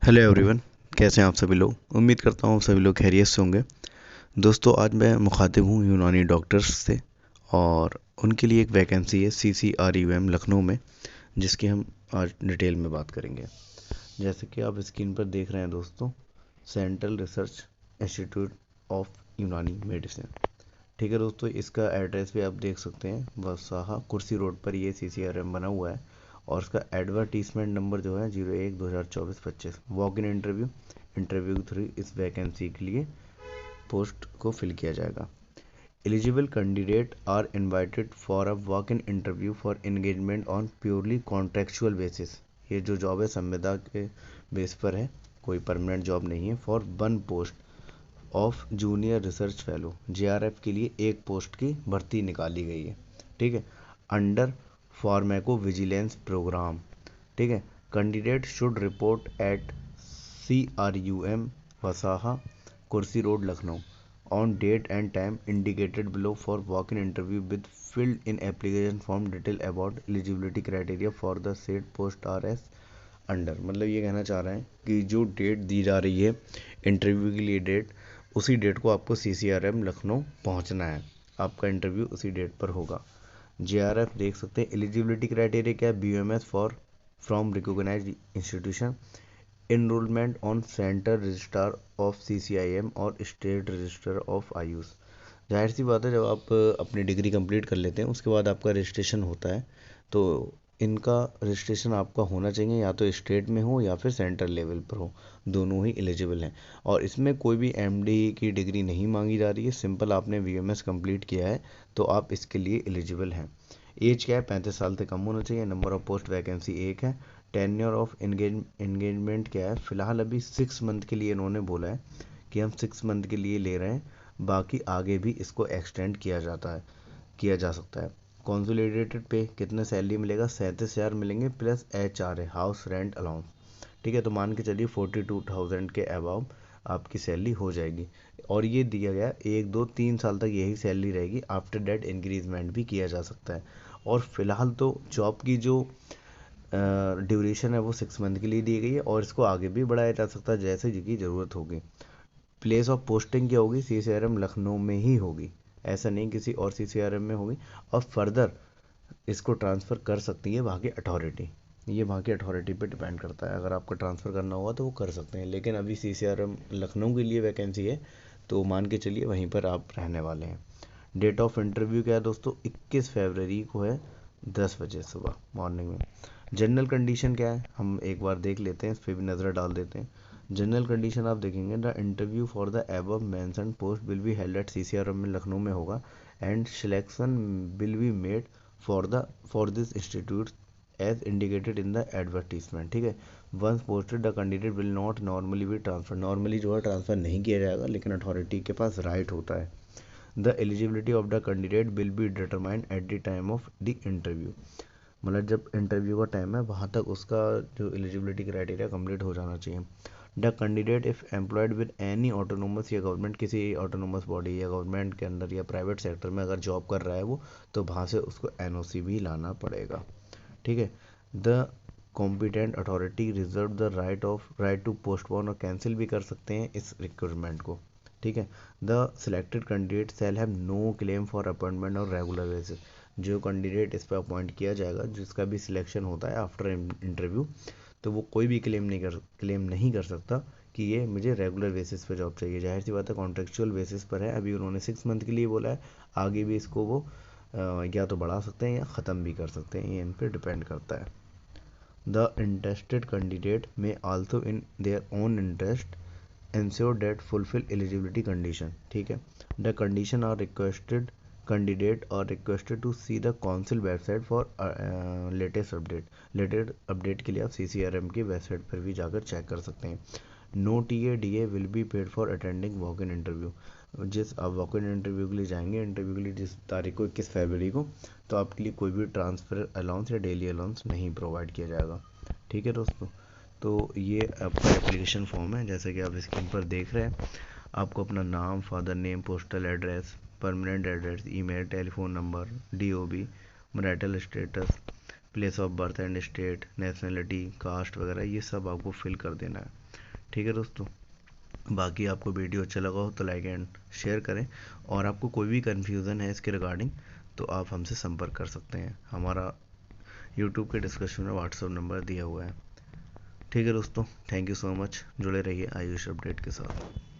Hello everyone. कैसे हैं आप सभी लोग। उम्मीद करता हूँ सभी लोग खैरियत से होंगे। दोस्तों, आज मैं मुखातिब हूँ यूनानी डॉक्टर्स से और उनके लिए एक वैकेंसी है CCRUM लखनऊ में, जिसकी हम आज डिटेल में बात करेंगे। जैसे कि आप स्क्रीन पर देख रहे हैं दोस्तों, सेंट्रल रिसर्च इंस्टीट्यूट ऑफ यूनानी मेडिसिन। ठीक है दोस्तों, इसका एड्रेस भी आप देख सकते हैं, वसाहा कुर्सी रोड पर ये CCRM बना हुआ है। और इसका एडवर्टीजमेंट नंबर जो है 01/2024-25। Walk in interview interview through इस वैकेंसी के लिए पोस्ट को फिल किया जाएगा। Eligible candidate are invited for a walk in interview for engagement on purely contractual basis. ये जो जॉब है संविदा के बेस पर है, कोई परमानेंट जॉब नहीं है। For one post of junior research fellow, JRF के लिए एक पोस्ट की भर्ती निकाली गई है। ठीक है, अंडर फार्मेको विजिलेंस प्रोग्राम। ठीक है, candidate should report at CRUM वसाहा Kursi road Lucknow on date and time indicated below for walk in interview with filled in application form detail about eligibility criteria for the said post are as under. मतलब ये कहना चाह रहे हैं कि जो date दी जा रही है इंटरव्यू के लिए, डेट उसी डेट को आपको CCRM लखनऊ पहुंचना है। आपका इंटरव्यू उसी डेट पर होगा। JRF देख सकते हैं। एलिजिबिलिटी क्राइटेरिया क्या है? BMS for from recognised institution, enrolment on centre registrar of CCIM और स्टेट रजिस्टर ऑफ आयुष। जाहिर सी बात है, जब आप अपनी डिग्री कंप्लीट कर लेते हैं उसके बाद आपका रजिस्ट्रेशन होता है, तो इनका रजिस्ट्रेशन आपका होना चाहिए, या तो स्टेट में हो या फिर सेंटर लेवल पर हो। दोनों ही एलिजिबल हैं। और इसमें कोई भी MD की डिग्री नहीं मांगी जा रही है। सिंपल आपने VMS कंप्लीट किया है तो आप इसके लिए एलिजिबल हैं। एज क्या है? 35 साल से कम होना चाहिए। नंबर ऑफ पोस्ट वैकेंसी एक है। टेन्योर ऑफ एंगेजमेंट क्या है? फिलहाल अभी 6 मंथ के लिए इन्होंने बोला है कि हम 6 मंथ के लिए ले रहे हैं। बाकी आगे भी इसको एक्सटेंड किया जा सकता है। कॉन्सोलिडेटेड पे कितने सैलरी मिलेगा? 37,000 मिलेंगे plus HRA house rent allowance. ठीक है, तो मान के चलिए 42,000 के अबाव आपकी सैलरी हो जाएगी। और ये दिया गया 1 2 3 साल तक यही सैलरी रहेगी। आफ्टर डेट इंक्रीजमेंट भी किया जा सकता है। और फिलहाल तो जॉब की जो ड्यूरेशन है वो 6 मंथ के लिए दी गई है, और इसको आगे भी बढ़ाया जा सकता है जैसे जिसकी ज़रूरत होगी। प्लेस ऑफ पोस्टिंग क्या होगी? CCRM लखनऊ में ही होगी, ऐसा नहीं किसी और CCRM में होगी। और फर्दर इसको ट्रांसफ़र कर सकती है वहाँ की अथॉरिटी। ये वहाँ की अथॉरिटी पे डिपेंड करता है। अगर आपको ट्रांसफ़र करना होगा तो वो कर सकते हैं, लेकिन अभी CCRM लखनऊ के लिए वैकेंसी है तो मान के चलिए वहीं पर आप रहने वाले हैं। डेट ऑफ इंटरव्यू क्या है दोस्तों? 21 फरवरी को है, 10 बजे सुबह मॉर्निंग में। जनरल कंडीशन क्या है हम एक बार देख लेते हैं, इस पर भी नज़र डाल देते हैं। जनरल कंडीशन आप देखेंगे, the interview for the above mentioned post will be held at CCRM में लखनऊ में होगा, and selection will be made for this institute as indicated in the advertisement. ठीक है, once posted the candidate will not normally be transfer. Normally जो है transfer नहीं किया जाएगा, लेकिन अथॉरिटी के पास राइट होता है। The eligibility of the candidate will be determined at the time of the interview. मतलब जब इंटरव्यू का टाइम है वहाँ तक उसका जो एलिजिबिलिटी क्राइटेरिया कंप्लीट हो जाना चाहिए। The candidate if employed with any autonomous या गवर्नमेंट, किसी ऑटोनोमस बॉडी या गवर्नमेंट के अंदर या प्राइवेट सेक्टर में अगर जॉब कर रहा है वो, तो वहाँ से उसको NOC भी लाना पड़ेगा। ठीक है, the competent authority reserve the right to postpone और कैंसिल भी कर सकते हैं इस रिक्रूटमेंट को। ठीक है, the selected candidate shall have no claim for appointment और रेगुलर बेसिस। जो कैंडिडेट इस पर अपॉइंट किया जाएगा, जिसका भी सिलेक्शन होता है आफ्टर इंटरव्यू, तो वो कोई भी क्लेम नहीं कर सकता कि ये मुझे रेगुलर बेसिस पे जॉब चाहिए। जाहिर सी बात है कॉन्ट्रेक्चुअल बेसिस पर है। अभी उन्होंने 6 मंथ के लिए बोला है, आगे भी इसको वो या तो बढ़ा सकते हैं या ख़त्म भी कर सकते हैं, ये इन पर डिपेंड करता है। द इंटरेस्टेड कैंडिडेट में also in their own interest ensure that fulfill eligibility condition। ठीक है, the condition are requested candidate are requested to see the council website for latest update के लिए आप CCRM की वेबसाइट पर भी जाकर चेक कर सकते हैं। No TA will be paid for attending walk in interview. जिस आप वॉक इन इंटरव्यू के लिए जाएंगे, इंटरव्यू के लिए जिस तारीख को 21 फरवरी को, तो आपके लिए कोई भी ट्रांसफ़र अलाउंस या डेली अलाउंस नहीं प्रोवाइड किया जाएगा। ठीक है दोस्तों, तो ये आपका एप्लीकेशन फॉर्म है, जैसे कि आप स्क्रीन पर देख रहे हैं। आपको अपना नाम, father name, postal address, permanent address, email, telephone number, DOB, marital status, place of birth and state, nationality, caste वगैरह ये सब आपको फिल कर देना है। ठीक है दोस्तों, बाकी आपको वीडियो अच्छा लगा हो तो लाइक एंड शेयर करें, और आपको कोई भी कन्फ्यूज़न है इसके रिगार्डिंग तो आप हमसे संपर्क कर सकते हैं। हमारा यूट्यूब के डिस्क्रिप्शन में व्हाट्सअप नंबर दिया हुआ है। ठीक है दोस्तों, थैंक यू सो मच, जुड़े रहिए आयुष अपडेट के साथ।